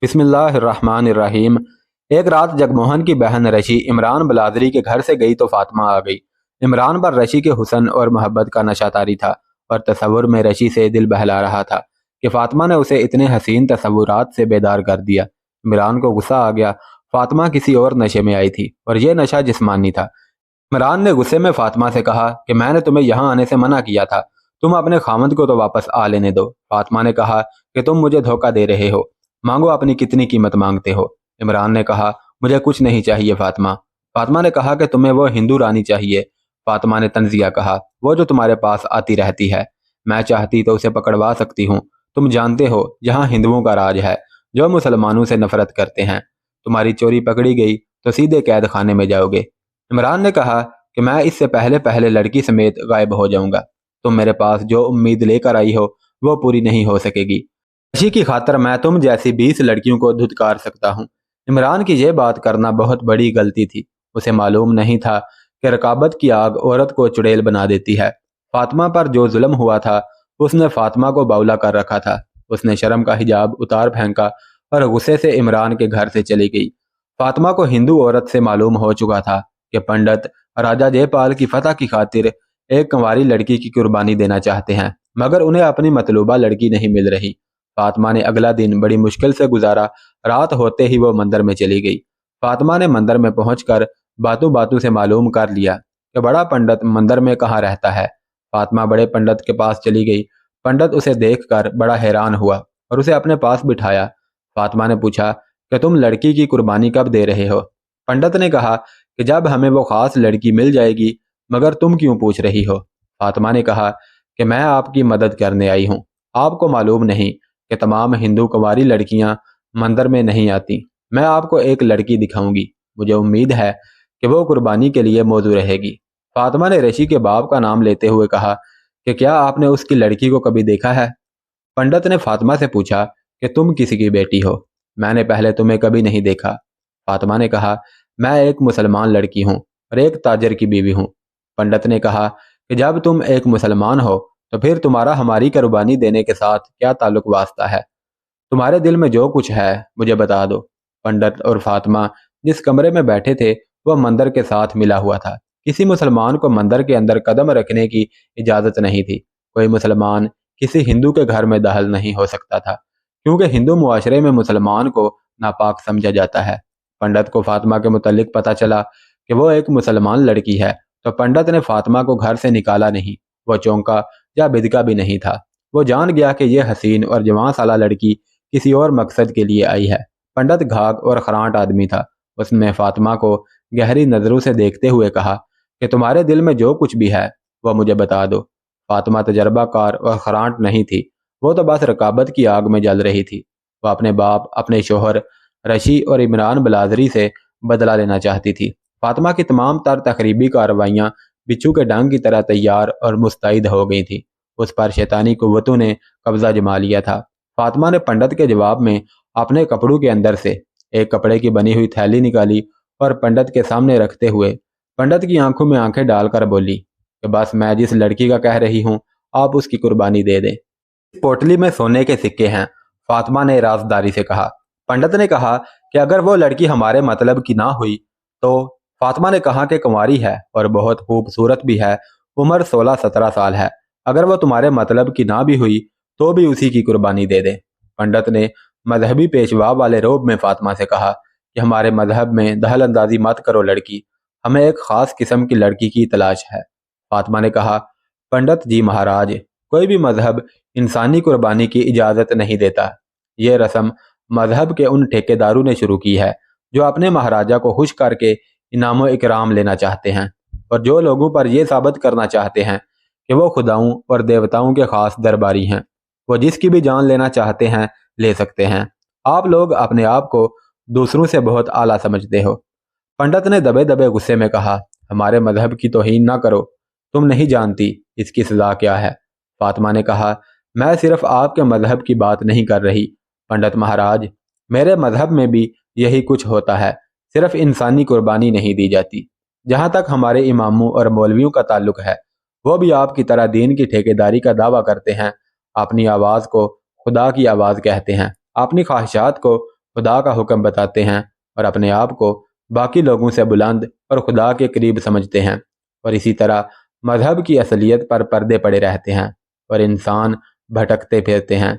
बिस्मिल्लाहिर्रहमानिर्रहीम। एक रात जगमोहन की बहन रशी इमरान बलादरी के घर से गई तो फातिमा आ गई। इमरान पर रशी के हुस्न और मोहब्बत का नशा तारी था और तसव्वुर में रशी से दिल बहला रहा था कि फातिमा ने उसे इतने हसीन तसव्वुरात से बेदार कर दिया। इमरान को गुस्सा आ गया। फातिमा किसी और नशे में आई थी और यह नशा जिस्मानी था। इमरान ने गुस्से में फातिमा से कहा कि मैंने तुम्हें यहाँ आने से मना किया था, तुम अपने खामद को तो वापस आ लेने दो। फातिमा ने कहा कि तुम मुझे धोखा दे रहे हो, मांगो अपनी कितनी कीमत मांगते हो। इमरान ने कहा मुझे कुछ नहीं चाहिए फातिमा। फातिमा ने कहा कि तुम्हें वो हिंदू रानी चाहिए। फातिमा ने तंजिया कहा वो जो तुम्हारे पास आती रहती है, मैं चाहती तो उसे पकड़वा सकती हूँ। तुम जानते हो यहाँ हिंदुओं का राज है जो मुसलमानों से नफरत करते हैं। तुम्हारी चोरी पकड़ी गई तो सीधे कैद खाने में जाओगे। इमरान ने कहा कि मैं इससे पहले पहले लड़की समेत गायब हो जाऊंगा। तुम मेरे पास जो उम्मीद लेकर आई हो वो पूरी नहीं हो सकेगी। खुशी की खातर मैं तुम जैसी 20 लड़कियों को धुतकार सकता हूँ। इमरान की यह बात करना बहुत बड़ी गलती थी। उसे मालूम नहीं था कि रकाबत की आग औरत को चुड़ैल बना देती है। फातिमा पर जो जुल्म हुआ था उसने फातिमा को बाउला कर रखा था। उसने शर्म का हिजाब उतार फेंका और गुस्से से इमरान के घर से चली गई। फातिमा को हिंदू औरत से मालूम हो चुका था कि पंडित राजा जयपाल की फतह की खातिर एक कंवारी लड़की की कुर्बानी देना चाहते हैं, मगर उन्हें अपनी मतलूबा लड़की नहीं मिल रही। फातिमा ने अगला दिन बड़ी मुश्किल से गुजारा। रात होते ही वो मंदिर में चली गई। फातिमा ने मंदिर में पहुंचकर बातों बातों से मालूम कर लिया कि बड़ा पंडित मंदिर में कहाँ रहता है। फातिमा बड़े पंडित के पास चली गई। पंडित उसे देखकर बड़ा हैरान हुआ और उसे अपने पास बिठाया। फातिमा ने पूछा कि तुम लड़की की कुर्बानी कब दे रहे हो। पंडित ने कहा कि जब हमें वो खास लड़की मिल जाएगी, मगर तुम क्यों पूछ रही हो। फातिमा ने कहा कि मैं आपकी मदद करने आई हूँ। आपको मालूम नहीं कि तमाम हिंदू कुंवारी लड़कियां मंदिर में नहीं आती। मैं आपको एक लड़की दिखाऊंगी, मुझे उम्मीद है कि वो कुर्बानी के लिए मौजू रहेगी। फातिमा ने रशी के बाप का नाम लेते हुए कहा कि क्या आपने उसकी लड़की को कभी देखा है। पंडित ने फातिमा से पूछा कि तुम किसी की बेटी हो, मैंने पहले तुम्हें कभी नहीं देखा। फातिमा ने कहा मैं एक मुसलमान लड़की हूँ और एक ताजर की बीवी हूँ। पंडित ने कहा कि जब तुम एक मुसलमान हो तो फिर तुम्हारा हमारी कुर्बानी देने के साथ क्या ताल्लुक वास्ता है। तुम्हारे दिल में जो कुछ है मुझे बता दो। पंडित और फातिमा जिस कमरे में बैठे थे वह मंदिर के साथ मिला हुआ था। किसी मुसलमान को मंदिर के अंदर कदम रखने की इजाज़त नहीं थी। कोई मुसलमान किसी हिंदू के घर में दाखिल नहीं हो सकता था, क्योंकि हिंदू मुआशरे में मुसलमान को नापाक समझा जाता है। पंडित को फातिमा के मुतल्लिक पता चला कि वो एक मुसलमान लड़की है, तो पंडित ने फातिमा को घर से निकाला नहीं। वो चौंका या बिदका भी नहीं था। वो जान गया कि यह हसीन और जवान साला लड़की किसी और मकसद के लिए आई है। पंडित घाघ और खरांट आदमी था। उसने फातिमा को गहरी नज़रों से देखते हुए कहा कि तुम्हारे दिल में जो कुछ भी है वह मुझे बता दो। फातिमा तजर्बाकार और खरांट नहीं थी, वो तो बस रकाबत की आग में जल रही थी। वह अपने बाप, अपने शोहर रशी और इमरान बलादरी से बदला लेना चाहती थी। फातिमा की तमाम तर तकरीबी कार्रवाइयाँ बिच्छू के डंग की तरह तैयार और मुस्तैद हो गई थी। उस पर शैतानी कुव्वतों ने कब्जा जमा लिया था। फातिमा ने पंडित के जवाब में अपने कपड़ों के अंदर से एक कपड़े की बनी हुई थैली निकाली और पंडित के सामने रखते हुए पंडित की आंखों में आंखें डालकर बोली कि बस मैं जिस लड़की का कह रही हूँ आप उसकी कुर्बानी दे दें। पोटली में सोने के सिक्के हैं, फातिमा ने राजदारी से कहा। पंडित ने कहा कि अगर वो लड़की हमारे मतलब की ना हुई तो। फातिमा ने कहा कि कुंवारी है और बहुत खूबसूरत भी है, उम्र 16-17 साल है। अगर वो तुम्हारे मतलब की ना भी हुई तो भी उसी की कुर्बानी दे दे। पंडित ने मजहबी पेशवा वाले रोब में फातिमा से कहा कि हमारे मजहब में दहल अंदाजी मत करो लड़की, हमें एक खास किस्म की लड़की की तलाश है। फातिमा ने कहा पंडित जी महाराज, कोई भी मजहब इंसानी कुर्बानी की इजाज़त नहीं देता। ये रस्म मजहब के उन ठेकेदारों ने शुरू की है जो अपने महाराजा को खुश करके इनाम इकराम लेना चाहते हैं और जो लोगों पर यह साबित करना चाहते हैं कि वो खुदाओं और देवताओं के खास दरबारी हैं। वो जिसकी भी जान लेना चाहते हैं ले सकते हैं। आप लोग अपने आप को दूसरों से बहुत आला समझते हो। पंडित ने दबे दबे गुस्से में कहा हमारे मजहब की तौहीन ना करो, तुम नहीं जानती इसकी सजा क्या है। फातिमा ने कहा मैं सिर्फ आपके मजहब की बात नहीं कर रही पंडित महाराज, मेरे मजहब में भी यही कुछ होता है, सिर्फ इंसानी कुर्बानी नहीं दी जाती। जहाँ तक हमारे इमामों और मौलवियों का ताल्लुक है, वो भी आपकी तरह दीन की ठेकेदारी का दावा करते हैं। अपनी आवाज़ को खुदा की आवाज़ कहते हैं, अपनी ख्वाहिशात को خدا کا حکم بتاتے ہیں اور اپنے آپ کو باقی لوگوں سے بلند اور خدا کے قریب سمجھتے ہیں، اور اسی طرح مذہب کی اصلیت پر پردے پڑے رہتے ہیں اور انسان بھٹکتے پھرتے ہیں۔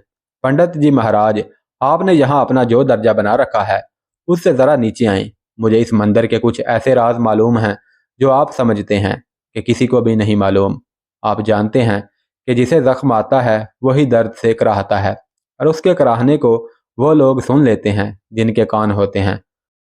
پنڈت جی مہاراج، آپ نے یہاں اپنا جو درجہ بنا رکھا ہے اس سے ذرا نیچے آئیں۔ مجھے اس مندر کے کچھ ایسے راز معلوم ہیں جو آپ سمجھتے ہیں کہ کسی کو بھی نہیں معلوم۔ آپ جانتے ہیں کہ جسے زخم آتا ہے وہی درد سے کراہتا ہے، اور اس کے کراہنے کو وہ لوگ سن لیتے ہیں جن کے کان ہوتے ہیں۔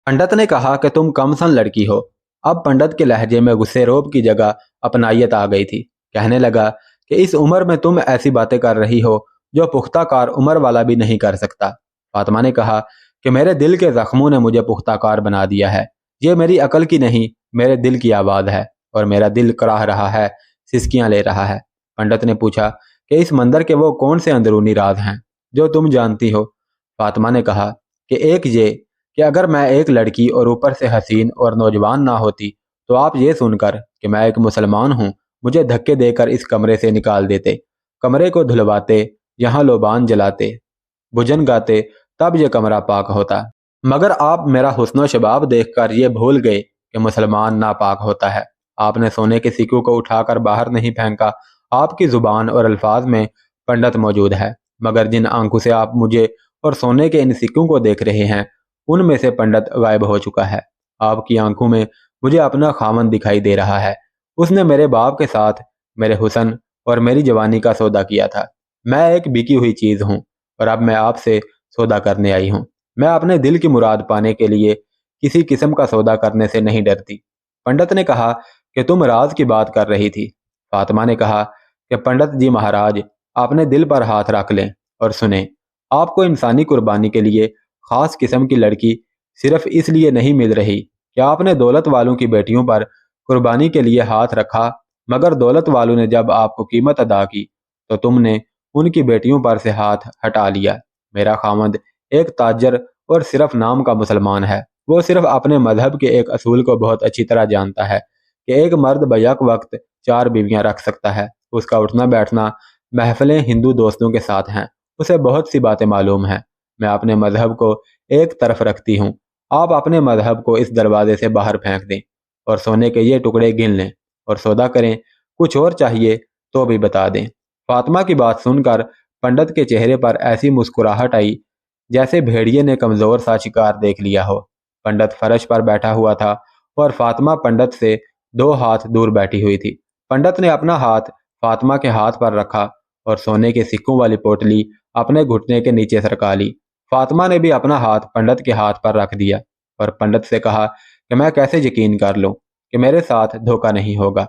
پنڈت نے کہا کہ تم کم سن لڑکی ہو۔ اب پنڈت کے لہجے میں غصے روب کی جگہ اپنائیت آ گئی تھی۔ کہنے لگا کہ اس عمر میں تم ایسی باتیں کر رہی ہو جو پختہ کار عمر والا بھی نہیں کر سکتا۔ فاطمہ نے کہا کہ میرے دل کے زخموں نے مجھے پختہ کار بنا دیا ہے۔ یہ میری عقل کی نہیں، میرے دل کی آواز ہے، اور میرا دل کراہ رہا ہے، سسکیاں لے رہا ہے۔ پنڈت نے پوچھا کہ اس مندر کے وہ کون سے اندرونی راز ہیں جو تم جانتی ہو؟ فاطمہ نے کہا کہ ایک یہ کہ اگر میں ایک لڑکی اور اوپر سے حسین اور نوجوان نہ ہوتی تو آپ یہ سن کر کہ میں ایک مسلمان ہوں مجھے دھکے دے کر اس کمرے سے نکال دیتے، کمرے کو دھلواتے، یہاں لوبان جلاتے، بھجن گاتے، تب یہ کمرہ پاک ہوتا۔ مگر آپ میرا حسن و شباب دیکھ کر یہ بھول گئے کہ مسلمان ناپاک ہوتا ہے۔ آپ نے سونے کے سکوں کو اٹھا کر باہر نہیں پھینکا۔ آپ کی زبان اور الفاظ میں پنڈت موجود ہے، مگر جن آنکھوں سے آپ مجھے اور سونے کے ان سکوں کو دیکھ رہے ہیں ان میں سے پنڈت غائب ہو چکا ہے۔ آپ کی آنکھوں میں مجھے اپنا خاوند دکھائی دے رہا ہے۔ اس نے میرے باپ کے ساتھ میرے حسن اور میری جوانی کا سودا کیا تھا۔ میں ایک بکی ہوئی چیز ہوں اور اب میں آپ سے سودا کرنے آئی ہوں۔ میں اپنے دل کی مراد پانے کے لیے کسی قسم کا سودا کرنے سے نہیں ڈرتی۔ پنڈت نے کہا کہ تم راز کی بات کر رہی تھی۔ فاطمہ نے کہا کہ پنڈت جی مہاراج، اپنے دل پر ہاتھ رکھ لیں اور سنیں۔ آپ کو انسانی قربانی کے لیے خاص قسم کی لڑکی صرف اس لیے نہیں مل رہی کہ آپ نے دولت والوں کی بیٹیوں پر قربانی کے لیے ہاتھ رکھا، مگر دولت والوں نے جب آپ کو قیمت ادا کی تو تم نے ان کی بیٹیوں پر سے ہاتھ ہٹا لیا۔ میرا خاوند ایک تاجر اور صرف نام کا مسلمان ہے۔ وہ صرف اپنے مذہب کے ایک اصول کو بہت اچھی طرح جانتا ہے کہ ایک مرد بیک وقت 4 بیویاں رکھ سکتا ہے۔ اس کا اٹھنا بیٹھنا محفلیں ہندو دوستوں کے ساتھ ہیں۔ اسے بہت سی باتیں معلوم ہیں۔ میں اپنے مذہب کو ایک طرف رکھتی ہوں۔ آپ اپنے مذہب کو اس دروازے سے باہر پھینک دیں اور سونے کے یہ ٹکڑے گن لیں اور سودا کریں۔ کچھ اور چاہیے تو بھی بتا دیں۔ فاطمہ کی بات سن کر پنڈت کے چہرے پر ایسی مسکراہٹ آئی جیسے بھیڑیے نے کمزور سا شکار دیکھ لیا ہو۔ پنڈت فرش پر بیٹھا ہوا تھا اور فاطمہ پنڈت سے 2 ہاتھ دور بیٹھی ہوئی تھی۔ پنڈت نے اپنا ہاتھ فاطمہ کے ہاتھ پر رکھا اور سونے کے سکوں والی پوٹلی اپنے گھٹنے کے نیچے سرکا لی۔ فاطمہ نے بھی اپنا ہاتھ پنڈت کے ہاتھ پر رکھ دیا اور پنڈت سے کہا کہ میں کیسے یقین کر لوں کہ میرے ساتھ دھوکہ نہیں ہوگا۔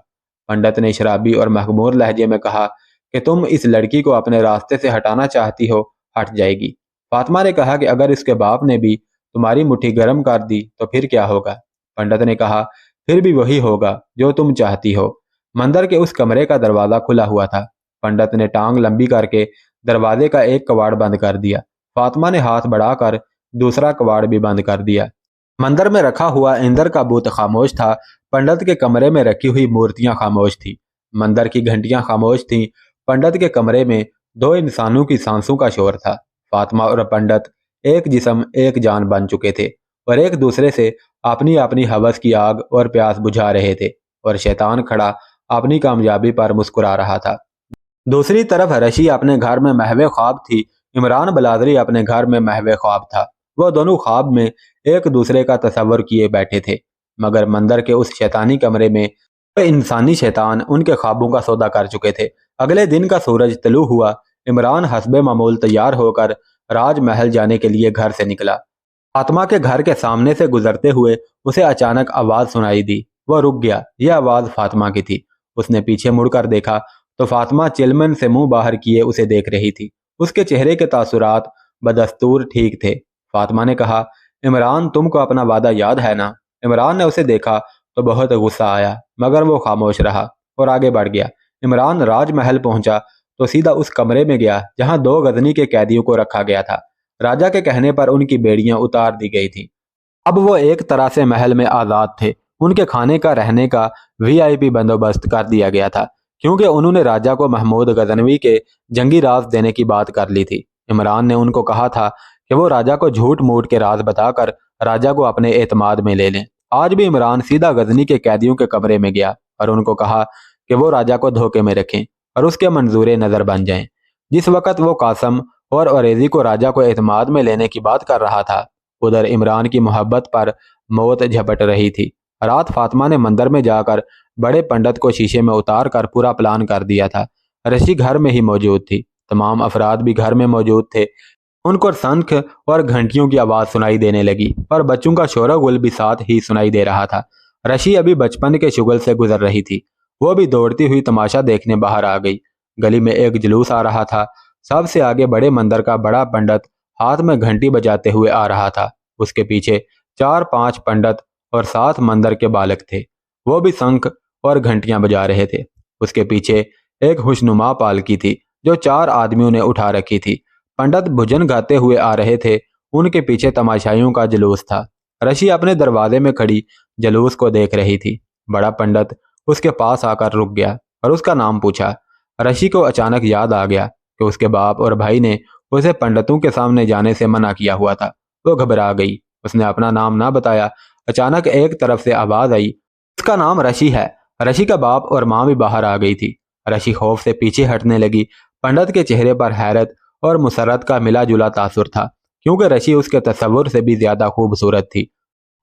پنڈت نے شرابی اور مخمور لہجے میں کہا کہ تم اس لڑکی کو اپنے راستے سے ہٹانا چاہتی ہو، ہٹ جائے گی۔ فاطمہ نے کہا کہ اگر اس کے باپ نے بھی تمہاری مٹھی گرم کر دی تو پھر کیا ہوگا؟ پنڈت نے کہا پھر بھی وہی ہوگا جو تم چاہتی ہو۔ مندر کے اس کمرے کا دروازہ کھلا ہوا تھا۔ پنڈت نے ٹانگ لمبی کر کے دروازے کا ایک کواڑ بند کر دیا۔ فاطمہ نے ہاتھ بڑھا کر دوسرا کواڑ بھی بند کر دیا۔ مندر میں رکھا ہوا اندر کا بت خاموش تھا۔ پنڈت کے کمرے میں رکھی ہوئی مورتیاں خاموش تھیں۔ مندر کی گھنٹیاں خاموش تھیں۔ پنڈت کے کمرے میں 2 انسانوں کی سانسوں کا شور تھا۔ فاطمہ اور پنڈت ایک جسم ایک جان بن چکے تھے اور ایک دوسرے سے اپنی اپنی ہوس کی آگ اور پیاس بجھا رہے تھے، اور شیطان کھڑا اپنی کامیابی پر مسکرا رہا تھا۔ دوسری طرف رشی اپنے گھر میں محو خواب تھی۔ عمران بلادری اپنے گھر میں محو خواب تھا۔ وہ دونوں خواب میں ایک دوسرے کا تصور کیے بیٹھے تھے، مگر مندر کے اس شیطانی کمرے میں انسانی شیطان ان کے خوابوں کا سودا کر چکے تھے۔ اگلے دن کا سورج طلوع ہوا۔ عمران حسب معمول تیار ہو کر راج محل جانے کے لیے گھر سے نکلا۔ فاطمہ کے گھر کے سامنے سے گزرتے ہوئے اسے اچانک آواز سنائی دی۔ وہ رک گیا۔ یہ آواز فاطمہ کی تھی۔ اس نے پیچھے مڑ کر دیکھا تو فاطمہ چلمن سے منہ باہر کیے اسے دیکھ رہی تھی۔ اس کے چہرے کے تاثرات بدستور ٹھیک تھے۔ فاطمہ نے کہا عمران، تم کو اپنا وعدہ یاد ہے نا؟ عمران نے اسے دیکھا تو بہت غصہ آیا، مگر وہ خاموش رہا اور آگے بڑھ گیا۔ عمران راج محل پہنچا تو سیدھا اس کمرے میں گیا جہاں 2 غزنی کے قیدیوں کو رکھا گیا تھا۔ راجہ کے کہنے پر ان کی بیڑیاں اتار دی گئی تھیں۔ اب وہ ایک طرح سے محل میں آزاد تھے۔ ان کے کھانے کا، رہنے کا VIP بندوبست کر دیا گیا تھا، کیونکہ انہوں نے راجہ کو محمود غزنوی کے جنگی راز دینے کی بات کر لی تھی۔ عمران نے ان کو کہا تھا कि वो राजा को झूठ मूठ के राज बताकर राजा को अपने एतमाद में ले लें। आज भी इमरान सीधा गजनी के कैदियों के कमरे में गया और उनको कहा कि वो राजा को धोखे में रखें और उसके मंजूर नज़र बन जाएं। जिस वक्त वो कासम और औरेजी को राजा को एतमाद में लेने की बात कर रहा था, उधर इमरान की मोहब्बत पर मौत झपट रही थी। रात फातिमा ने मंदिर में जाकर बड़े पंडित को शीशे में उतार कर पूरा प्लान कर दिया था। रशी घर में ही मौजूद थी, तमाम अफराद भी घर में मौजूद थे। उनको शंख और घंटियों की आवाज़ सुनाई देने लगी और बच्चों का शोरगुल भी साथ ही सुनाई दे रहा था। रशी अभी बचपन के शुगल से गुजर रही थी। वो भी दौड़ती हुई तमाशा देखने बाहर आ गई। गली में एक जुलूस आ रहा था। सबसे आगे बड़े मंदिर का बड़ा पंडित हाथ में घंटी बजाते हुए आ रहा था। उसके पीछे 4-5 पंडित और 7 मंदिर के बालक थे। वो भी शंख और घंटियां बजा रहे थे। उसके पीछे एक खुशनुमा पालकी थी जो 4 आदमियों ने उठा रखी थी। पंडित भजन गाते हुए आ रहे थे। उनके पीछे तमाशाइयों का जुलूस था। रशी अपने दरवाजे में खड़ी जुलूस को देख रही थी। बड़ा पंडित उसके पास आकर रुक गया और उसका नाम पूछा। रशी को अचानक याद आ गया कि उसके बाप और भाई ने उसे पंडितों के सामने जाने से मना किया हुआ था। वो घबरा गई। उसने अपना नाम ना बताया। अचानक एक तरफ से आवाज आई, उसका नाम रशी है। रशी का बाप और माँ भी बाहर आ गई थी। रशी खौफ से पीछे हटने लगी। पंडित के चेहरे पर हैरत और मुसरत का मिला जुला तासुर था, क्योंकि रशी उसके तस्वुर से भी ज्यादा खूबसूरत थी।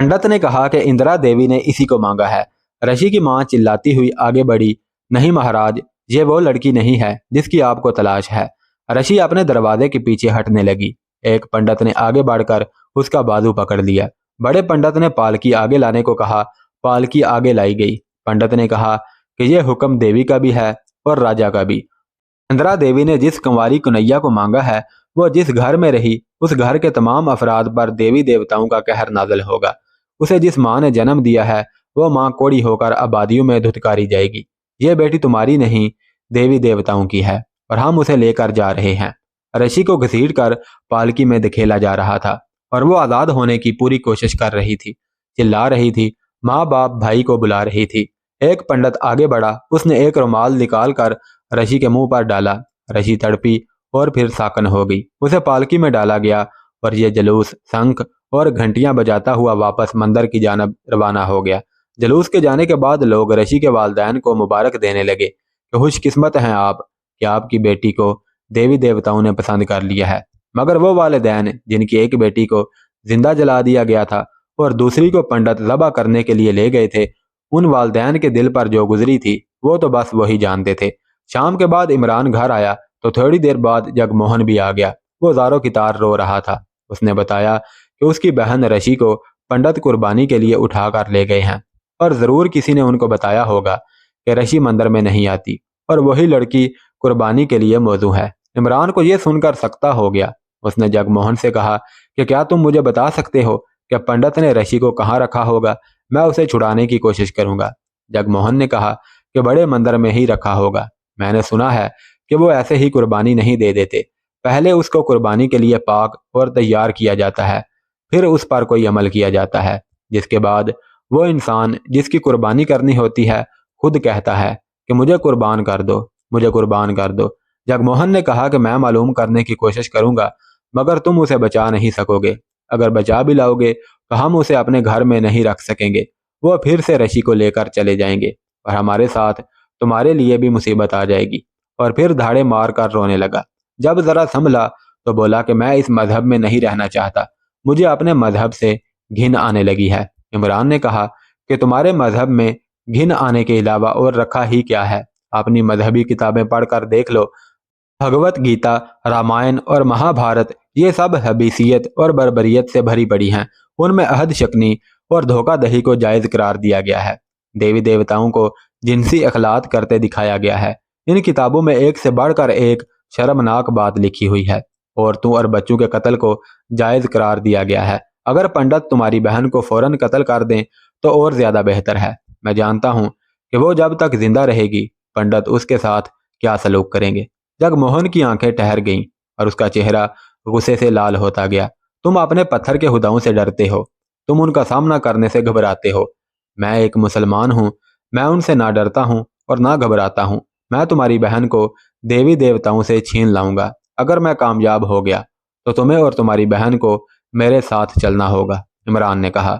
पंडित ने कहा कि इंदिरा देवी ने इसी को मांगा है। रशी की माँ चिल्लाती हुई आगे बढ़ी, नहीं महाराज, ये वो लड़की नहीं है जिसकी आपको तलाश है। रशी अपने दरवाजे के पीछे हटने लगी। एक पंडित ने आगे बढ़कर उसका बाजू पकड़ लिया। बड़े पंडित ने पालकी आगे लाने को कहा। पालकी आगे लाई गई। पंडित ने कहा कि यह हुक्म देवी का भी है और राजा का भी। इंदिरा देवी ने जिस कंवारी कन्हैया को मांगा है, वो जिस घर में रही, उस घर के तमाम अफराद पर देवी देवताओं का कहर नाज़िल होगा। उसे जिस माँ ने जन्म दिया है, वो माँ कोड़ी होकर आबादियों में धुतकारी जाएगी। ये बेटी तुम्हारी नहीं, देवी देवताओं की है और हम उसे लेकर जा रहे हैं। रशी को घसीट कर पालकी में धकेला जा रहा था और वो आज़ाद होने की पूरी कोशिश कर रही थी। चिल्ला रही थी, माँ बाप भाई को बुला रही थी। एक पंडित आगे बढ़ा। उसने एक रुमाल निकाल कर रशी के मुंह पर डाला। रशी तड़पी और फिर साकन हो गई। उसे पालकी में डाला गया और ये जुलूस शंख और घंटियां बजाता हुआ वापस मंदिर की जानब रवाना हो गया। जुलूस के जाने के बाद लोग रशी के वालिदैन को मुबारक देने लगे कि खुशकिस्मत हैं आप कि आपकी बेटी को देवी देवताओं ने पसंद कर लिया है। मगर वो वालिदैन जिनकी एक बेटी को जिंदा जला दिया गया था और दूसरी को पंडित ज़बह करने के लिए ले गए थे, उन वालिदैन के दिल पर जो गुजरी थी वो तो बस वही जानते थे। शाम के बाद इमरान घर आया तो थोड़ी देर बाद जगमोहन भी आ गया। वो ज़ारों की तार रो रहा था। उसने बताया कि उसकी बहन रशी को पंडित कुर्बानी के लिए उठा कर ले गए हैं और ज़रूर किसी ने उनको बताया होगा कि रशी मंदिर में नहीं आती और वही लड़की कुर्बानी के लिए मौजू है। इमरान को यह सुनकर सख्ता हो गया। उसने जगमोहन से कहा कि क्या तुम मुझे बता सकते हो कि पंडित ने रशी को कहाँ रखा होगा? मैं उसे छुड़ाने की कोशिश करूंगा। जगमोहन ने कहा कि बड़े मंदिर में ही रखा होगा। मैंने सुना है कि वो ऐसे ही कुर्बानी नहीं दे देते। पहले उसको कुर्बानी के लिए पाक और तैयार किया जाता है, फिर उस पर कोई अमल किया जाता है, जिसके बाद वो इंसान जिसकी कुर्बानी करनी होती है खुद कहता है कि मुझे कुर्बान कर दो, मुझे कुर्बान कर दो। जगमोहन ने कहा कि मैं मालूम करने की कोशिश करूंगा, मगर तुम उसे बचा नहीं सकोगे। अगर बचा भी लाओगे तो हम उसे अपने घर में नहीं रख सकेंगे। वो फिर से रशी को लेकर चले जाएंगे और हमारे साथ तुम्हारे लिए भी मुसीबत आ जाएगी। और फिर धाड़े मार कर रोने लगा। जब जरा संभला तो बोला कि मैं इस मजहब में नहीं रहना चाहता, मुझे अपने मजहब से घिन आने लगी है। इमरान ने कहा कि तुम्हारे मजहब में घिन आने के अलावा और रखा ही क्या है? अपनी मजहबी किताबें पढ़कर देख लो। भगवत गीता, रामायण और महाभारत ये सब हबीसियत और बर्बरियत से भरी पड़ी हैं। उनमें अहद शकनी और धोखाधड़ी को जायज़ करार दिया गया है। देवी देवताओं को जिनसी अखलात करते दिखाया गया है। इन किताबों में एक से बढ़कर एक शर्मनाक बात लिखी हुई है। औरतों और बच्चों के कत्ल को जायज़ करार दिया गया है। अगर पंडित तुम्हारी बहन को फौरन कत्ल कर दें तो और ज़्यादा बेहतर है। मैं जानता हूँ कि वो जब तक जिंदा रहेगी पंडित उसके साथ क्या सलूक करेंगे। जगमोहन की आंखें ठहर गईं और उसका चेहरा गुस्से से लाल होता गया। तुम अपने पत्थर के खुदाओं से डरते हो, तुम उनका सामना करने से घबराते हो। मैं एक मुसलमान हूँ, मैं उनसे ना डरता हूँ और ना घबराता हूँ। मैं तुम्हारी बहन को देवी देवताओं से छीन लाऊंगा। अगर मैं कामयाब हो गया تو تمہیں اور تمہاری بہن کو میرے ساتھ چلنا ہوگا۔ عمران نے کہا۔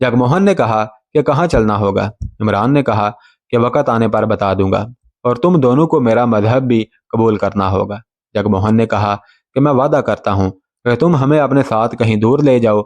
جگموہن نے کہا کہ کہاں چلنا ہوگا؟ عمران نے کہا کہ وقت آنے پر بتا دوں گا، اور تم دونوں کو میرا مذہب بھی قبول کرنا ہوگا۔ جگموہن نے کہا کہ میں وعدہ کرتا ہوں کہ تم ہمیں اپنے ساتھ کہیں دور لے جاؤ،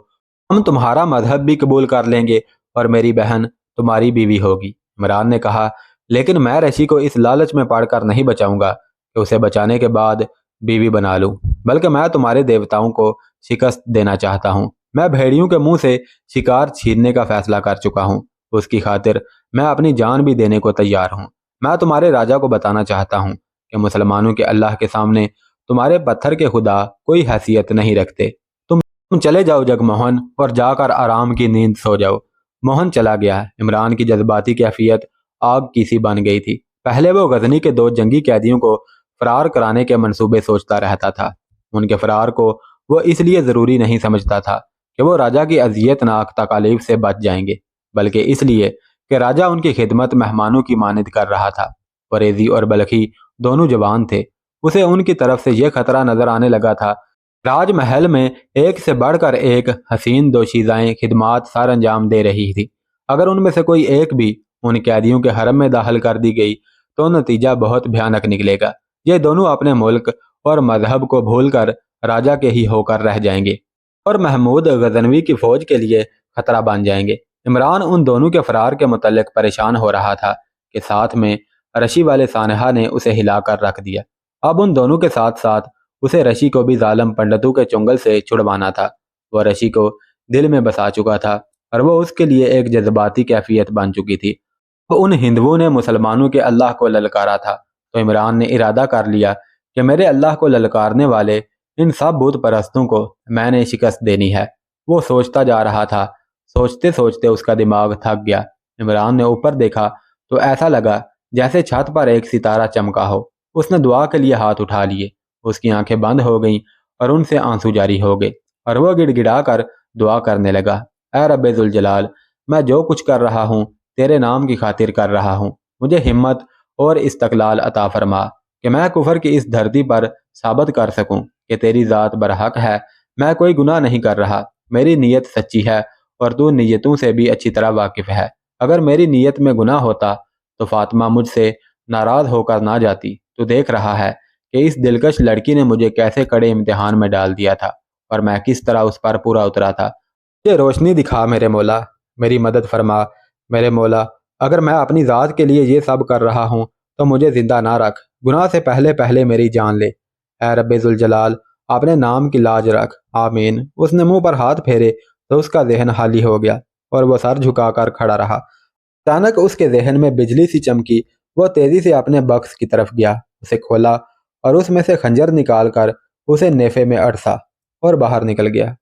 ہم تمہارا مذہب بھی قبول کر لیں گے اور میری بہن تمہاری بیوی ہوگی۔ عمران نے کہا لیکن میں رشی کو اس لالچ میں پڑھ کر نہیں بچاؤں گا کہ اسے بچانے کے بعد بیوی بنا لوں، بلکہ میں تمہارے دیوتاؤں کو شکست دینا چاہتا ہوں۔ میں بھیڑیوں کے منہ سے شکار چھیننے کا فیصلہ کر چکا ہوں، اس کی خاطر میں اپنی جان بھی دینے کو تیار ہوں۔ میں تمہارے راجا کو بتانا چاہتا ہوں کہ مسلمانوں کے اللہ کے سامنے تمہارے پتھر کے خدا کوئی حیثیت نہیں رکھتے۔ تم چلے جاؤ جگموہن، اور جا کر آرام کی نیند سو جاؤ۔ موہن چلا گیا۔ عمران کی جذباتی کیفیت آگ کی سی بن گئی تھی۔ پہلے وہ غزنی کے 2 جنگی قیدیوں کو فرار کرانے کے منصوبے سوچتا رہتا تھا۔ ان کے فرار کو وہ اس لیے ضروری نہیں سمجھتا تھا کہ وہ راجا کی اذیت ناک تکالیف سے بچ جائیں گے، بلکہ اس لیے کہ راجا ان کی خدمت مہمانوں کی مانند کر رہا تھا۔ فریزی اور بلخی دونوں جوان تھے۔ اسے ان کی طرف سے یہ خطرہ نظر آنے لگا تھا۔ راج محل میں ایک سے بڑھ کر ایک حسین دوشیزائیں خدمات سر انجام دے رہی تھی۔ اگر ان میں سے کوئی ایک بھی ان قیدیوں کے حرم میں داخل کر دی گئی تو نتیجہ بہت بھیانک نکلے گا۔ یہ دونوں اپنے ملک اور مذہب کو بھول کر راجا کے ہی ہو کر رہ جائیں گے، اور محمود غزنوی کی فوج کے لیے خطرہ بن جائیں گے۔ عمران ان دونوں کے فرار کے متعلق پریشان ہو رہا تھا کہ ساتھ میں رشی والے سانحہ نے اسے ہلا کر رکھ دیا۔ اب ان دونوں کے ساتھ ساتھ اسے رشی کو بھی ظالم پنڈتوں کے چنگل سے چھڑوانا تھا۔ وہ رشی کو دل میں بسا چکا تھا اور وہ اس کے لیے ایک جذباتی کیفیت بن چکی تھی۔ ان ہندوؤں نے مسلمانوں کے اللہ کو للکارا تھا تو عمران نے ارادہ کر لیا کہ میرے اللہ کو للکارنے والے ان سب بت پرستوں کو میں نے شکست دینی ہے۔ وہ سوچتا جا رہا تھا۔ سوچتے سوچتے اس کا دماغ تھک گیا۔ عمران نے اوپر دیکھا تو ایسا لگا جیسے چھت پر ایک ستارہ چمکا ہو۔ اس نے دعا کے لیے ہاتھ اٹھا لیے۔ اس کی آنکھیں بند ہو گئیں اور ان سے آنسو جاری ہو گئے، اور وہ گڑ گڑا کر دعا کرنے لگا، اے رب ذوالجلال، میں جو کچھ کر رہا ہوں تیرے نام کی خاطر کر رہا ہوں۔ مجھے ہمت اور استقلال عطا فرما کہ میں کفر کی اس دھرتی پر ثابت کر سکوں کہ تیری ذات برحق ہے۔ میں کوئی گناہ نہیں کر رہا، میری نیت سچی ہے اور تو نیتوں سے بھی اچھی طرح واقف ہے۔ اگر میری نیت میں گناہ ہوتا تو فاطمہ مجھ سے ناراض ہو کر نہ جاتی۔ تو دیکھ رہا ہے کہ اس دلکش لڑکی نے مجھے کیسے کڑے امتحان میں ڈال دیا تھا اور میں کس طرح اس پر پورا اترا تھا۔ مجھے روشنی دکھا میرے مولا، میری مدد فرما میرے مولا۔ اگر میں اپنی ذات کے لیے یہ سب کر رہا ہوں تو مجھے زندہ نہ رکھ، گناہ سے پہلے پہلے میری جان لے۔ اے رب ذوالجلال، اپنے نام کی لاج رکھ، آمین۔ اس نے منہ پر ہاتھ پھیرے تو اس کا ذہن خالی ہو گیا اور وہ سر جھکا کر کھڑا رہا۔ اچانک اس کے ذہن میں بجلی سی چمکی۔ وہ تیزی سے اپنے بکس کی طرف گیا، اسے کھولا اور اس میں سے خنجر نکال کر اسے نیفے میں اڑسا اور باہر نکل گیا۔